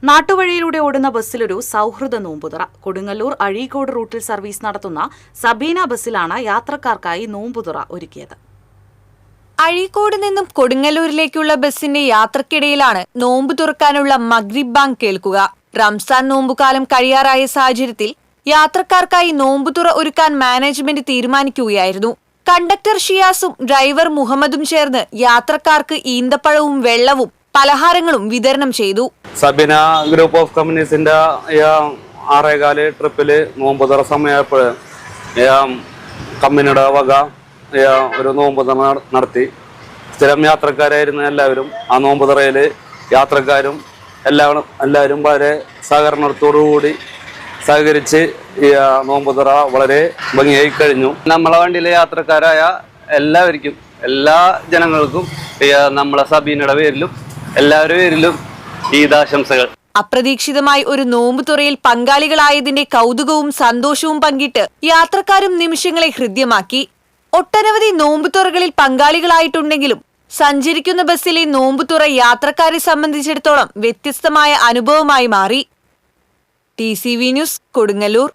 നാട്ടുവഴിയിലൂടെ ഓടുന്ന ബസ്സിലൊരു സൗഹൃദ നോമ്പുതുറ. കൊടുങ്ങല്ലൂർ അഴീക്കോട് റൂട്ടിൽ സർവീസ് നടത്തുന്ന സബീന ബസ്സിലാണ് യാത്രക്കാർക്കായി നോമ്പുതുറ ഒരുക്കിയത്. അഴീക്കോട് നിന്നും കൊടുങ്ങല്ലൂരിലേക്കുള്ള ബസ്സിന്റെ യാത്രക്കിടയിലാണ് നോമ്പ് തുറക്കാനുള്ള മഗ്രിബ് ബാങ്ക് കേൾക്കുക. റംസാൻ നോമ്പുകാലം കഴിയാറായ സാഹചര്യത്തിൽ യാത്രക്കാർക്കായി നോമ്പുതുറ ഒരുക്കാൻ മാനേജ്മെന്റ് തീരുമാനിക്കുകയായിരുന്നു. കണ്ടക്ടർ ഷിയാസും ഡ്രൈവർ മുഹമ്മദും ചേർന്ന് യാത്രക്കാർക്ക് ഈന്തപ്പഴവും വെള്ളവും പലഹാരങ്ങളും വിതരണം ചെയ്തു. സബീന ഗ്രൂപ്പ് ഓഫ് കമ്പനീസിന്റെ 6:15 ട്രിപ്പില് നോമ്പുതുറ സമയപ്പോൾ കമ്പനിയുടെ വക ഒരു നോമ്പുതുറ നടത്തി. സ്ഥിരം യാത്രക്കാരായിരുന്ന എല്ലാവരും ആ നോമ്പുതുറയില് യാത്രക്കാരും എല്ലാവരും വളരെ സഹകരണത്തോടുകൂടി സഹകരിച്ച് ഈ നോമ്പുതുറ വളരെ ഭംഗിയായി കഴിഞ്ഞു. നമ്മളെ വണ്ടിയിലെ യാത്രക്കാരായ എല്ലാവർക്കും, എല്ലാ ജനങ്ങൾക്കും നമ്മളെ സബീനയുടെ പേരിലും എല്ലാവരുടെ പേരിലും ഈദാശംസകൾ. അപ്രതീക്ഷിതമായി ഒരു നോമ്പുതുറയിൽ പങ്കാളികളായതിന്റെ കൗതുകവും സന്തോഷവും പങ്കിട്ട് യാത്രക്കാരും നിമിഷങ്ങളെ ഹൃദ്യമാക്കി. ഒട്ടനവധി നോമ്പുതുറകളിൽ പങ്കാളികളായിട്ടുണ്ടെങ്കിലും സഞ്ചരിക്കുന്ന ബസ്സിലെ നോമ്പുതുറ യാത്രക്കാരെ സംബന്ധിച്ചിടത്തോളം വ്യത്യസ്തമായ അനുഭവമായി മാറി. TCV news, Kodungallur.